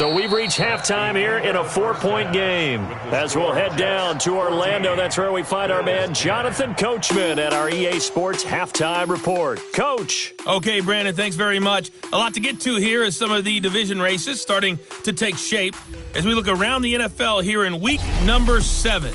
So we've reached halftime here in a 4-point game. As we'll head down to Orlando, that's where we find our man Jonathan Coachman at our EA Sports Halftime Report. Coach. Okay, Brandon, thanks very much. A lot to get to here as some of the division races starting to take shape as we look around the NFL here in week number 7.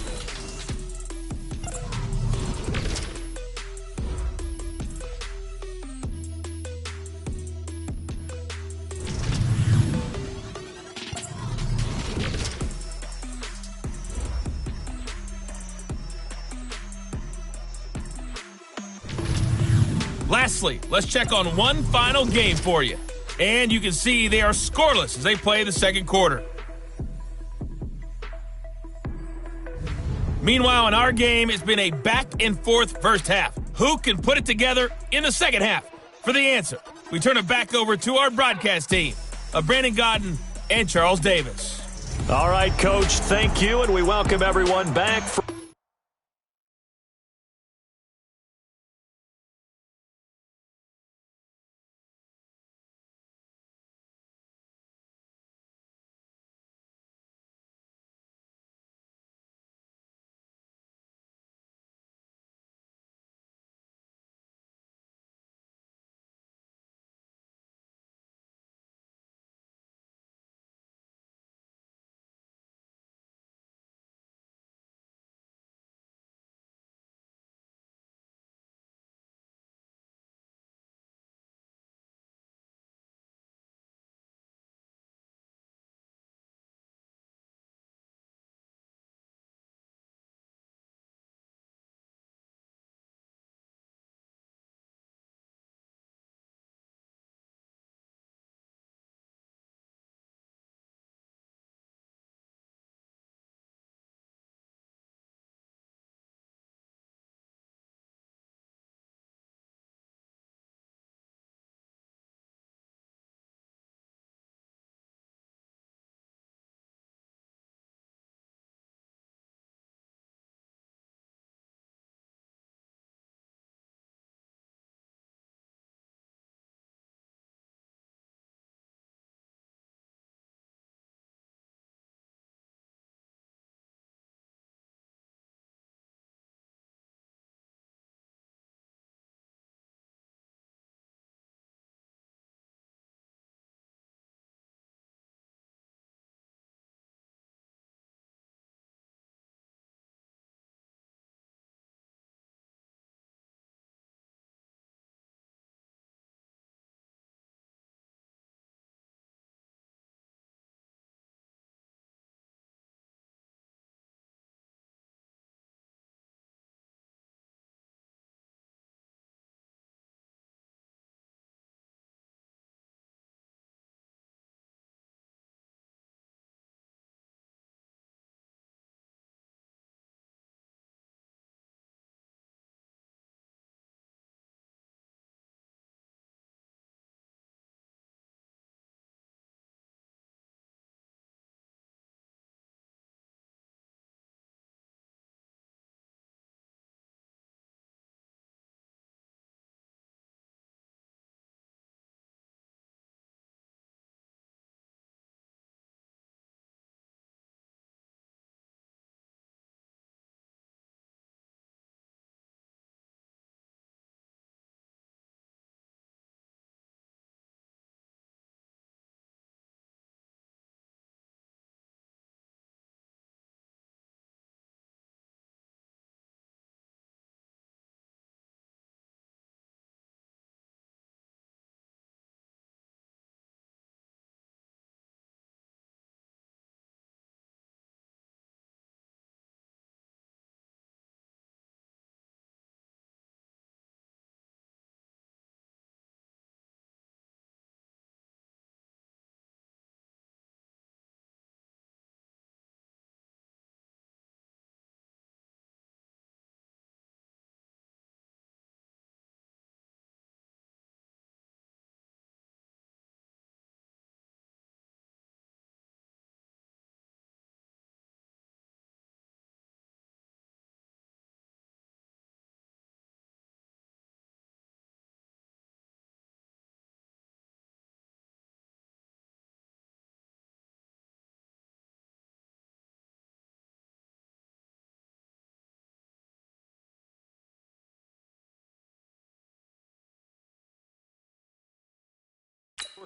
Lastly, let's check on one final game for you. And you can see they are scoreless as they play the second quarter. Meanwhile, in our game, it's been a back-and-forth first half. Who can put it together in the second half? For the answer, we turn it back over to our broadcast team of Brandon Godden and Charles Davis. All right, Coach, thank you, and we welcome everyone back.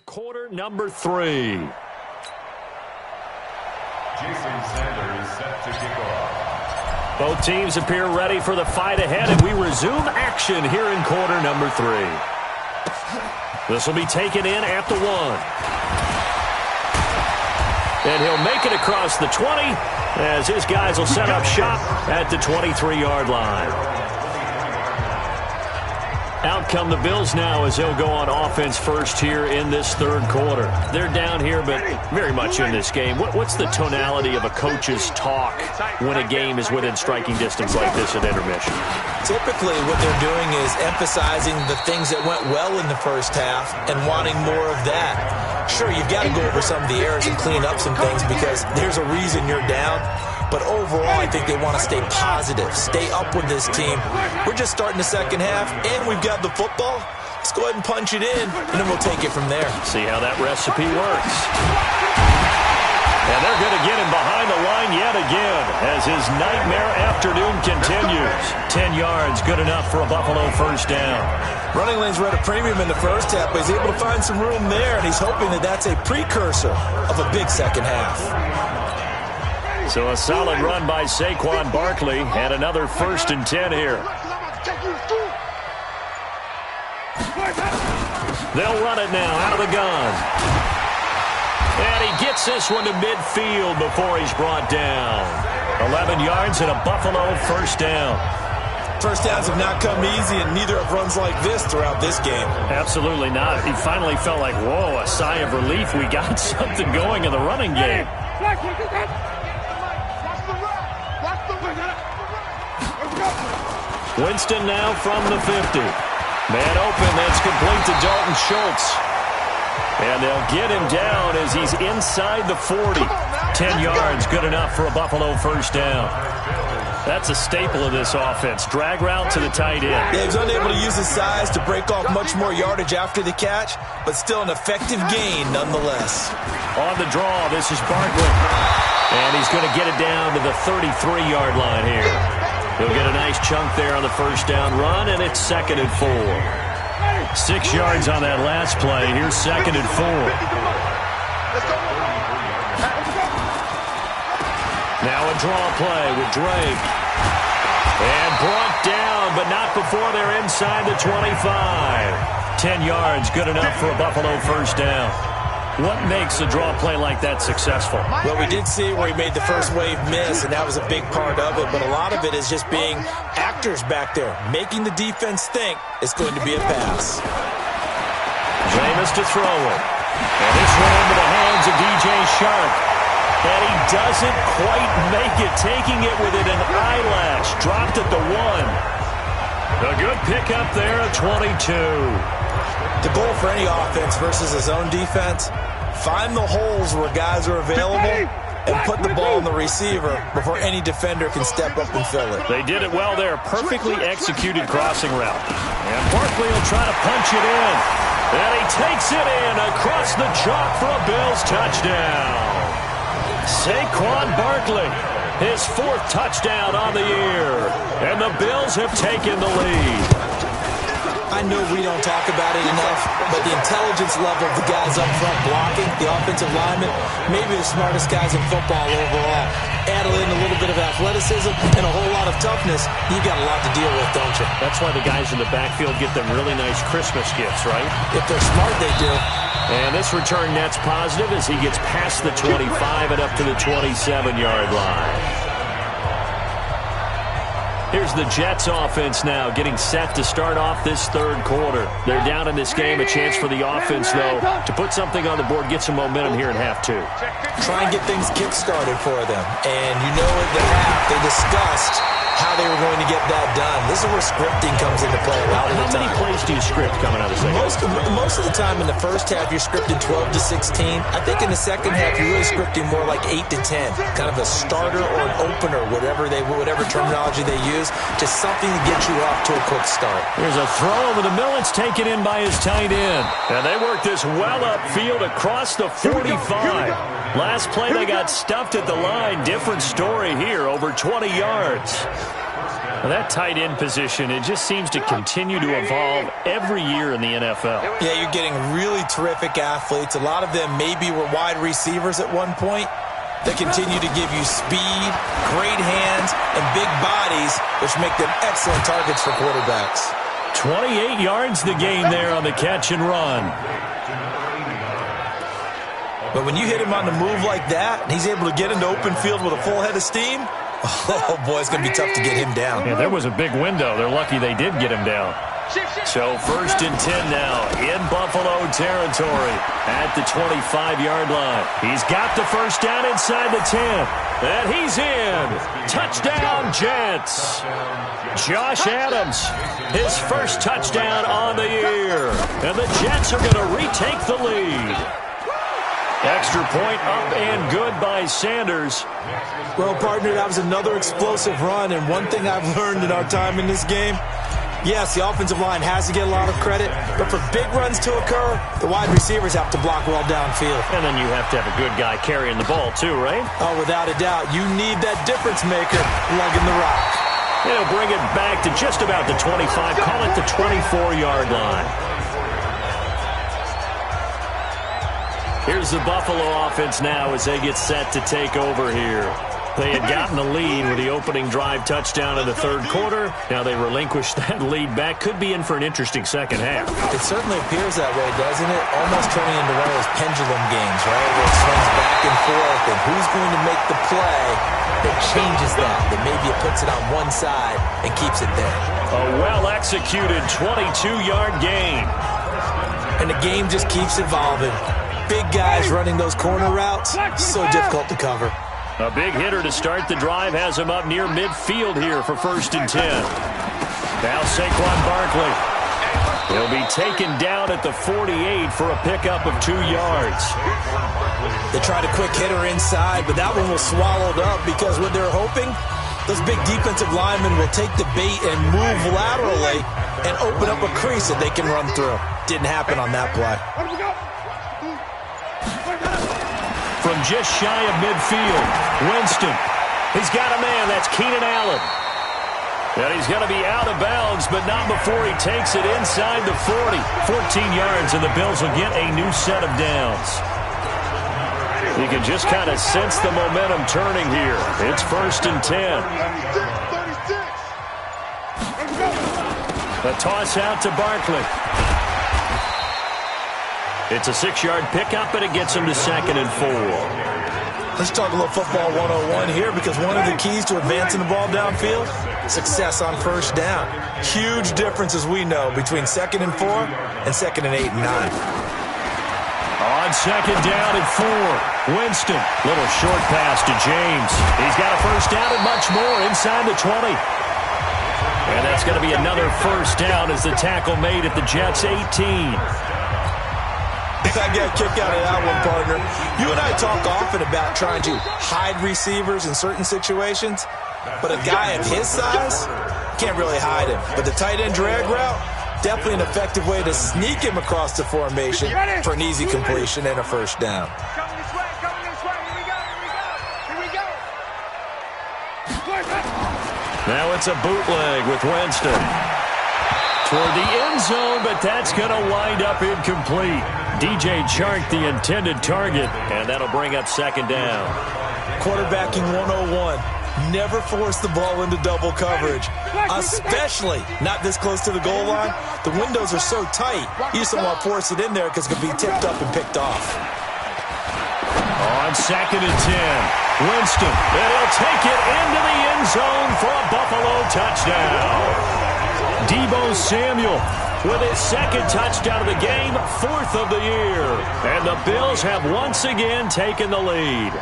quarter number 3. Jason Sanders set to kick off. Both teams appear ready for the fight ahead, and we resume action here in quarter number 3. This will be taken in at the 1. And he'll make it across the 20 as his guys will set up shop at the 23-yard line. Out come the Bills now as they'll go on offense first here in this third quarter. They're down here, but very much in this game. What's the tonality of a coach's talk when a game is within striking distance like this at intermission? Typically, what they're doing is emphasizing the things that went well in the first half and wanting more of that. Sure, you've got to go over some of the errors and clean up some things because there's a reason you're down. But overall, I think they want to stay positive, stay up with this team. We're just starting the second half, and we've got the football. Let's go ahead and punch it in, and then we'll take it from there. See how that recipe works. And they're going to get him behind the line yet again as his nightmare afternoon continues. 10 yards, good enough for a Buffalo first down. Running lanes were at a premium in the first half, but he's able to find some room there, and he's hoping that that's a precursor of a big second half. So a solid run by Saquon Barkley and another 1st and 10 here. They'll run it now out of the gun. And he gets this one to midfield before he's brought down. 11 yards and a Buffalo first down. First downs have not come easy, and neither have runs like this throughout this game. Absolutely not. He finally felt like, whoa, a sigh of relief. We got something going in the running game. Winston now from the 50. Man open, that's complete to Dalton Schultz. And they'll get him down as he's inside the 40. 10 yards, good enough for a Buffalo first down. That's a staple of this offense. Drag route to the tight end. Yeah, he was unable to use his size to break off much more yardage after the catch, but still an effective gain nonetheless. On the draw, this is Barkley. And he's going to get it down to the 33-yard line here. He'll get a nice chunk there on the first down run, and it's 2nd and 4. 6 yards on that last play. Here's 2nd and 4. Now a draw play with Drake. And brought down, but not before they're inside the 25. 10 yards, good enough for a Buffalo first down. What makes a draw play like that successful? Well, we did see where he made the first wave miss, and that was a big part of it. But a lot of it is just being actors back there, making the defense think it's going to be a pass. Jameis to throw it. And this one into the hands of DJ Shark. And he doesn't quite make it, taking it within an eyelash. Dropped at the 1. A good pickup there at 22. The goal for any offense versus his own defense, find the holes where guys are available and put the ball in the receiver before any defender can step up and fill it. They did it well there. Perfectly executed crossing route. And Barkley will try to punch it in. And he takes it in across the chalk for a Bills touchdown. Saquon Barkley, his 4th touchdown on the year. And the Bills have taken the lead. I know we don't talk about it enough, but the intelligence level of the guys up front blocking, the offensive linemen, maybe the smartest guys in football overall. Add in a little bit of athleticism and a whole lot of toughness, you got a lot to deal with, don't you? That's why the guys in the backfield get them really nice Christmas gifts, right? If they're smart, they do. And this return net's positive as he gets past the 25 and up to the 27-yard line. Here's the Jets offense now getting set to start off this third quarter. They're down in this game. A chance for the offense, though, to put something on the board, get some momentum here in half 2. Try and get things kick-started for them. And you know at the half, they discussed how they were going to get that done. This is where scripting comes into play a lot of the time. How many plays do you script coming out of the second half? Most of the time in the first half, you're scripting 12 to 16. I think in the second half, you're really scripting more like 8 to 10. Kind of a starter or an opener, whatever terminology they use. Just something to get you off to a quick start. Here's a throw over the middle. It's taken in by his tight end. And they work this well upfield across the 45. Last play, they got stuffed at the line. Different story here, over 20 yards. Well, that tight end position, it just seems to continue to evolve every year in the NFL. Yeah, you're getting really terrific athletes. A lot of them maybe were wide receivers at one point. They continue to give you speed, great hands, and big bodies, which make them excellent targets for quarterbacks. 28 yards the gain there on the catch and run. But when you hit him on the move like that, and he's able to get into open field with a full head of steam, oh, boy, it's going to be tough to get him down. Yeah, there was a big window. They're lucky they did get him down. So 1st and 10 now in Buffalo territory at the 25-yard line. He's got the first down inside the 10. And he's in. Touchdown, Jets. Josh Adams, his first touchdown on the year. And the Jets are going to retake the lead. Extra point up and good by Sanders. Well, partner, that was another explosive run. And one thing I've learned in our time in this game, yes, the offensive line has to get a lot of credit, but for big runs to occur, the wide receivers have to block well downfield. And then you have to have a good guy carrying the ball too, right? Oh, without a doubt. You need that difference maker lugging the rock. He'll bring it back to just about the 25, call it the 24-yard line. Here's the Buffalo offense now as they get set to take over here. They had gotten the lead with the opening drive touchdown in the third quarter. Now they relinquished that lead back. Could be in for an interesting second half. It certainly appears that way, doesn't it? Almost turning into one of those pendulum games, right? Where it swings back and forth, and who's going to make the play that changes that maybe it puts it on one side and keeps it there. A well-executed 22-yard gain. And the game just keeps evolving. Big guys running those corner routes, so difficult to cover. A big hitter to start the drive has him up near midfield here for 1st and 10. Now Saquon Barkley. He'll be taken down at the 48 for a pickup of 2 yards. They tried a quick hitter inside, but that one was swallowed up because what they're hoping, those big defensive linemen will take the bait and move laterally and open up a crease that they can run through. Didn't happen on that play. From just shy of midfield, Winston. He's got a man. That's Keenan Allen. And he's going to be out of bounds, but not before he takes it inside the 40. 14 yards, and the Bills will get a new set of downs. You can just kind of sense the momentum turning here. It's 1st and 10. A toss out to Barkley. It's a 6-yard pickup, and it gets him to 2nd and 4. Let's talk a little football 101 here, because one of the keys to advancing the ball downfield, success on 1st down. Huge difference, as we know, between 2nd and 4 and 2nd and 8 and 9. On 2nd down and 4, Winston. Little short pass to James. He's got a 1st down and much more inside the 20. And that's going to be another 1st down as the tackle made at the Jets' 18. I got a kick out of that one, partner. You and I talk often about trying to hide receivers in certain situations, but a guy of his size can't really hide him. But the tight end drag route, definitely an effective way to sneak him across the formation for an easy completion and a 1st down. Coming this way, here we go. Now it's a bootleg with Winston. Toward the end zone, but that's going to wind up incomplete. DJ Chark, the intended target, and that'll bring up 2nd down. Quarterbacking 101. Never force the ball into double coverage, especially not this close to the goal line. The windows are so tight, you just don't want to force it in there because it could be tipped up and picked off. On 2nd and 10, Winston, and he'll take it into the end zone for a Buffalo touchdown. Deebo Samuel with his 2nd touchdown of the game, 4th of the year. And the Bills have once again taken the lead.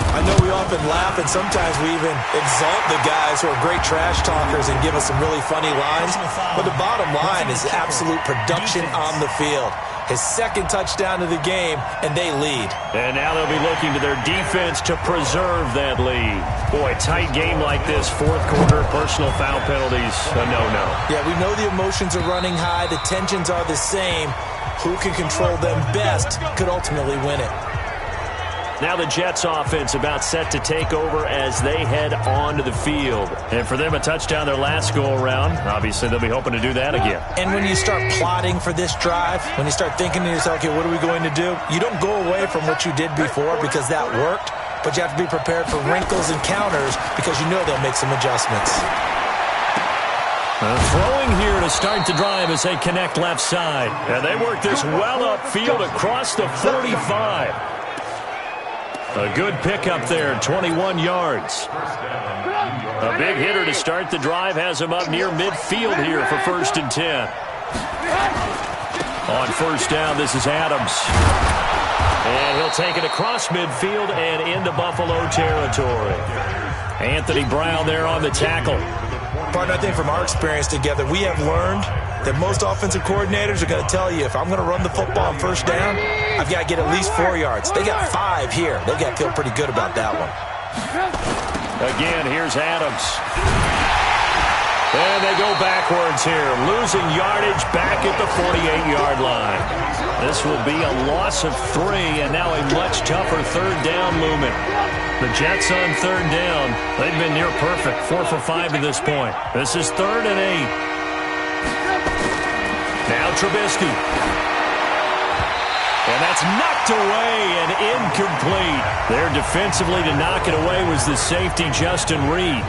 I know we often laugh, and sometimes we even exalt the guys who are great trash talkers and give us some really funny lines. But the bottom line is absolute production on the field. His 2nd touchdown of the game, and they lead. And now they'll be looking to their defense to preserve that lead. Boy, tight game like this, 4th quarter, personal foul penalties, a no-no. Yeah, we know the emotions are running high. The tensions are the same. Who can control them best could ultimately win it. Now the Jets offense about set to take over as they head onto the field. And for them, a touchdown their last go-around. Obviously, they'll be hoping to do that again. And when you start plotting for this drive, when you start thinking to yourself, okay, what are we going to do? You don't go away from what you did before because that worked, but you have to be prepared for wrinkles and counters because you know they'll make some adjustments. Throwing here to start the drive as they connect left side. And they work this well upfield across the 45. A good pickup there, 21 yards. A big hitter to start the drive has him up near midfield here for 1st and 10. On 1st down, this is Adams. And he'll take it across midfield and into Buffalo territory. Anthony Brown there on the tackle. Partner, I think from our experience together, we have learned that most offensive coordinators are going to tell you, if I'm going to run the football on 1st down, I've got to get at least 4 yards. They got 5 here. They've got to feel pretty good about that one. Again, here's Adams. And they go backwards here, losing yardage back at the 48-yard line. This will be a loss of 3, and now a much tougher 3rd down looming. The Jets on 3rd down. They've been near perfect, 4 for 5 to this point. This is 3rd and 8. Now Trubisky. And that's knocked away and incomplete. There defensively to knock it away was the safety, Justin Reed.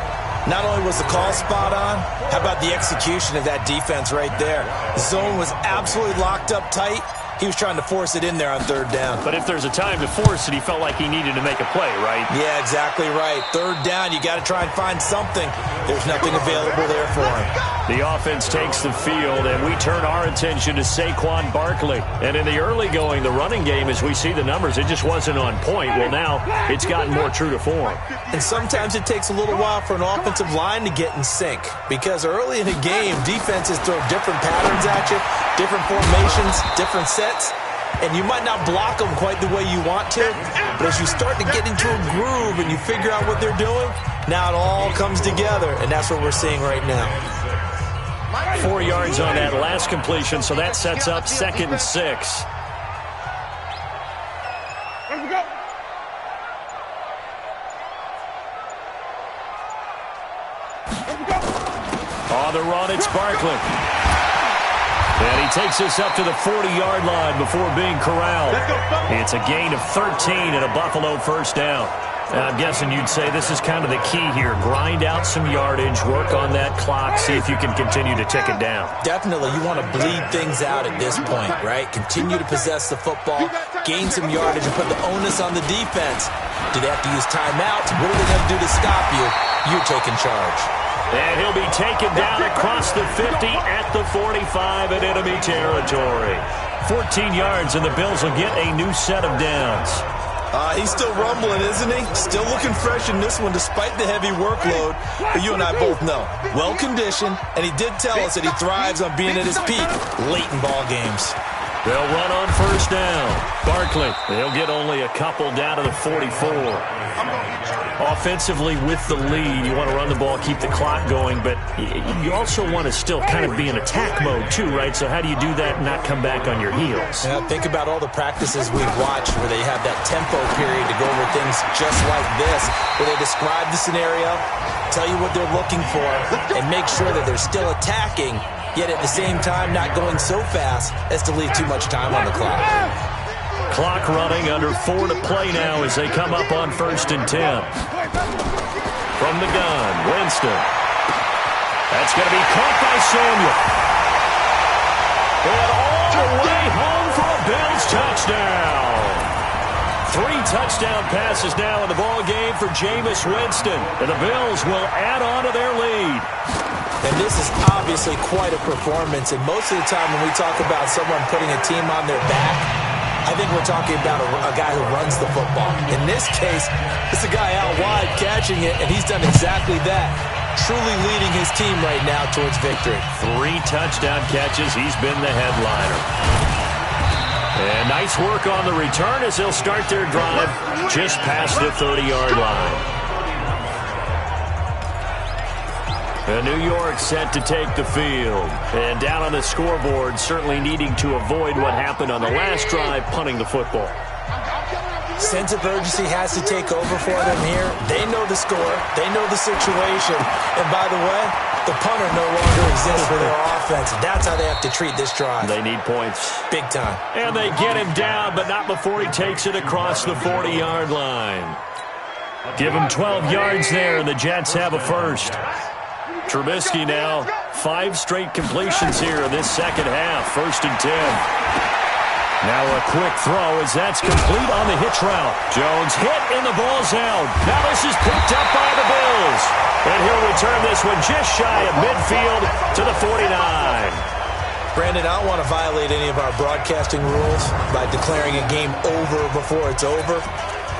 Not only was the call spot on, how about the execution of that defense right there? The zone was absolutely locked up tight. He was trying to force it in there on 3rd down. But if there's a time to force it, he felt like he needed to make a play, right? Yeah, exactly right. 3rd down, you got to try and find something. There's nothing available there for him. The offense takes the field, and we turn our attention to Saquon Barkley. And in the early going, the running game, as we see the numbers, it just wasn't on point. Well, now it's gotten more true to form. And sometimes it takes a little while for an offensive line to get in sync, because early in a game, defenses throw different patterns at you, different formations, different sets, and you might not block them quite the way you want to, but as you start to get into a groove and you figure out what they're doing, now it all comes together, and that's what we're seeing right now. 4 yards on that last completion, so that sets up 2nd and 6. On the run, it's Barkley. And he takes this up to the 40-yard line before being corralled. It's a gain of 13 and a Buffalo 1st down. And I'm guessing you'd say this is kind of the key here. Grind out some yardage, work on that clock, see if you can continue to tick it down. Definitely. You want to bleed things out at this point, right? Continue to possess the football, gain some yardage, and put the onus on the defense. Do they have to use timeouts? What are they going to do to stop you? You're taking charge. And he'll be taken down across the 50 at the 45 in enemy territory. 14 yards, and the Bills will get a new set of downs. He's still rumbling, isn't he? Still looking fresh in this one despite the heavy workload. But you and I both know, well-conditioned, and he did tell us that he thrives on being at his peak late in ball games. They'll run on 1st down. Barkley, they'll get only a couple down to the 44. Offensively with the lead, you want to run the ball, keep the clock going, but you also want to still kind of be in attack mode too, right? So how do you do that and not come back on your heels? Yeah, think about all the practices we've watched where they have that tempo period to go over things just like this, where they describe the scenario, tell you what they're looking for, and make sure that they're still attacking, yet at the same time not going so fast as to leave too much time on the clock. Clock running, under 4 to play now as they come up on 1st and 10. From the gun, Winston. That's going to be caught by Samuel. And all the way home for a Bills touchdown. 3 touchdown passes now in the ball game for Jameis Winston. And the Bills will add on to their lead. And this is obviously quite a performance. And most of the time when we talk about someone putting a team on their back, I think we're talking about a guy who runs the football. In this case, it's a guy out wide catching it, and he's done exactly that. Truly leading his team right now towards victory. 3 touchdown catches. He's been the headliner. And nice work on the return as they'll start their drive just past the 30-yard line. And New York set to take the field. And down on the scoreboard, certainly needing to avoid what happened on the last drive, punting the football. Sense of urgency has to take over for them here. They know the score. They know the situation. And by the way, the punter no longer exists for their offense. That's how they have to treat this drive. They need points. Big time. And they get him down, but not before he takes it across the 40-yard line. Give him 12 yards there, and the Jets have a first. Trubisky now, 5 straight completions here in this second half. 1st and 10. Now a quick throw as that's complete on the hitch route. Jones hit and the ball's out. Now this is picked up by the Bills. And he'll return this one just shy of midfield to the 49. Brandon, I don't want to violate any of our broadcasting rules by declaring a game over before it's over.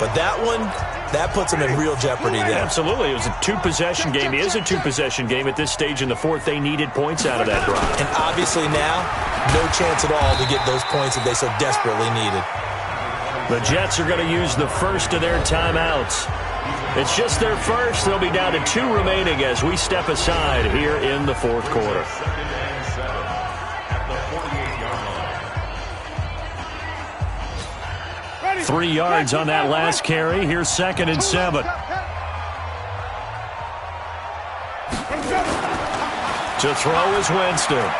But that one, that puts them in real jeopardy there. Absolutely. It was a 2-possession game. It is a 2-possession game at this stage in the fourth. They needed points out of that drive. And obviously now, no chance at all to get those points that they so desperately needed. The Jets are going to use the first of their timeouts. It's just their first. They'll be down to 2 remaining as we step aside here in the fourth quarter. 3 yards on that last carry. Here's 2nd and 7. To throw is Winston.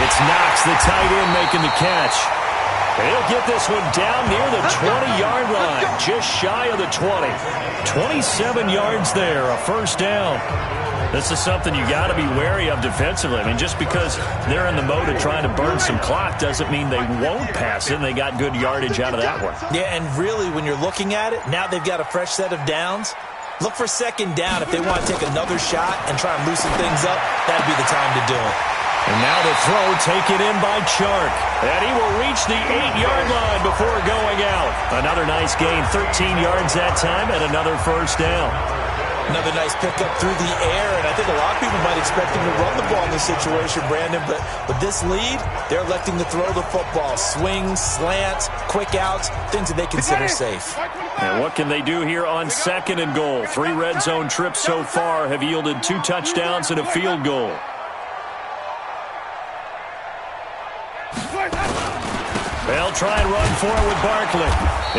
It's Knox, the tight end, making the catch. He'll get this one down near the 20-yard line, just shy of the 20. 27 yards there, a first down. This is something you got to be wary of defensively. I mean, just because they're in the mode of trying to burn some clock doesn't mean they won't pass it, and they got good yardage out of that one. Yeah, and really, when you're looking at it, now they've got a fresh set of downs. Look for 2nd down if they want to take another shot and try and loosen things up. That'd be the time to do it. And now the throw taken in by Chark. And he will reach the 8-yard line before going out. Another nice gain, 13 yards that time, and another first down. Another nice pickup through the air, and I think a lot of people might expect him to run the ball in this situation, Brandon, but with this lead, they're electing to throw the football. Swings, slants, quick outs, things that they consider safe. And what can they do here on 2nd and goal? 3 red zone trips so far have yielded 2 touchdowns and a field goal. They'll try and run for it with Barkley.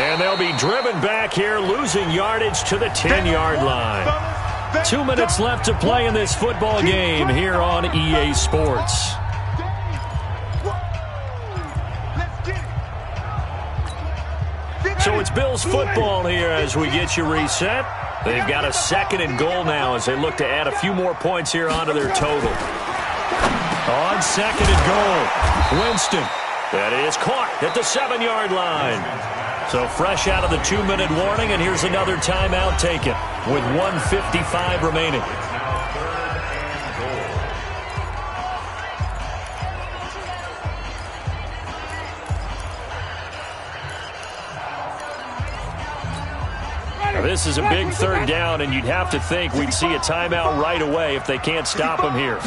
And they'll be driven back here, losing yardage to the 10-yard line. 2 minutes left to play in this football game here on EA Sports. So it's Bills football here as we get you reset. They've got a 2nd and goal now as they look to add a few more points here onto their total. On 2nd and goal, Winston. That is caught at the 7-yard line. So fresh out of the 2-minute warning, and here's another timeout taken with 1:55 remaining. Now this is a big 3rd down, and you'd have to think we'd see a timeout right away if they can't stop him here.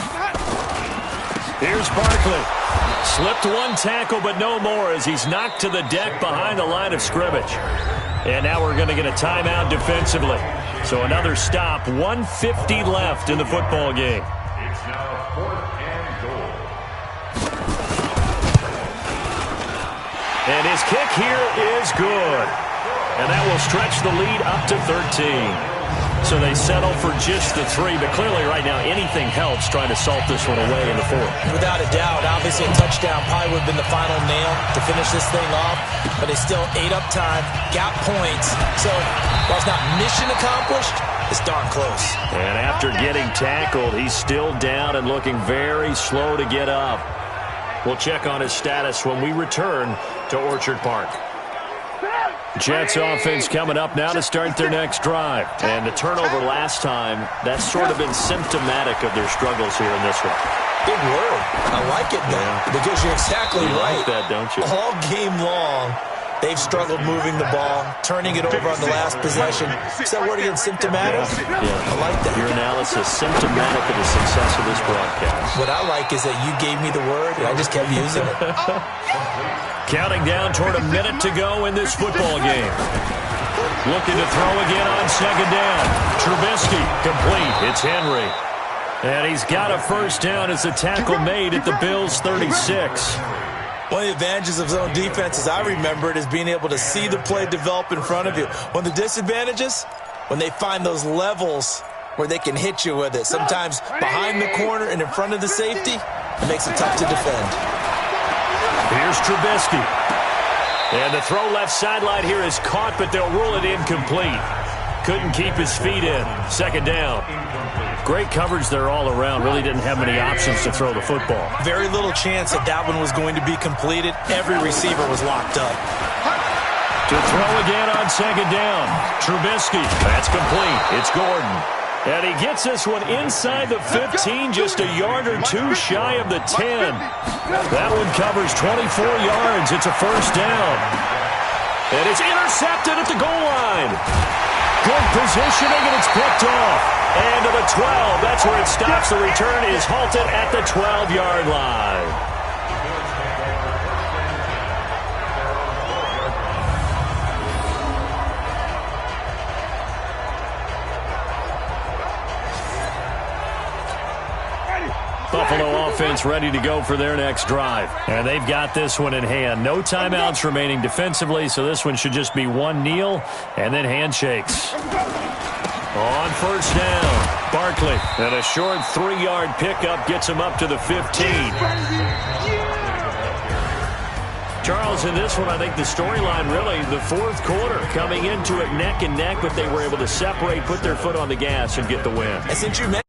Here's Barkley. Slipped 1 tackle, but no more as he's knocked to the deck behind the line of scrimmage. And now we're going to get a timeout defensively. So another stop, 1:50 left in the football game. It's now 4th and goal. And his kick here is good. And that will stretch the lead up to 13. So they settle for just the 3, but clearly right now anything helps trying to salt this one away in the 4th. Without a doubt, obviously a touchdown probably would have been the final nail to finish this thing off, but they still ate up time, got points. So while it's not mission accomplished, it's darn close. And after getting tackled, he's still down and looking very slow to get up. We'll check on his status when we return to Orchard Park. Jets offense coming up now to start their next drive. And the turnover last time, that's sort of been symptomatic of their struggles here in this one. Big word. I like it, though, because you're exactly right. You like that, don't you? All game long, they've struggled moving the ball, turning it over on the last possession. Is that word again, symptomatic? Yeah. I like that. Your analysis, symptomatic of the success of this broadcast. What I like is that you gave me the word, and I just kept using it. Counting down toward a minute to go in this football game. Looking to throw again on 2nd down. Trubisky, complete. It's Henry. And he's got a first down as the tackle made at the Bills' 36. One of the advantages of zone defense, as I remember it, is being able to see the play develop in front of you. One of the disadvantages, when they find those levels where they can hit you with it, sometimes behind the corner and in front of the safety, it makes it tough to defend. Here's Trubisky. And the throw left sideline here is caught, but they'll rule it incomplete. Couldn't keep his feet in. Second down. Great coverage there all around. Really didn't have many options to throw the football. Very little chance that that one was going to be completed. Every receiver was locked up. To throw again on second down. Trubisky. That's complete. It's Gordon. And he gets this one inside the 15, just a yard or two shy of the 10. That one covers 24 yards. It's a first down. And it's intercepted at the goal line. Good positioning, and it's picked off. And to the 12. That's where it stops. The return is halted at the 12-yard line. Buffalo offense ready to go for their next drive. And they've got this one in hand. No timeouts remaining defensively, so this one should just be one kneel and then handshakes. On first down, Barkley. And a short 3-yard pickup gets him up to the 15. Charles, in this one, I think the storyline really, the fourth quarter, coming into it neck and neck, but they were able to separate, put their foot on the gas, and get the win. And since you mentioned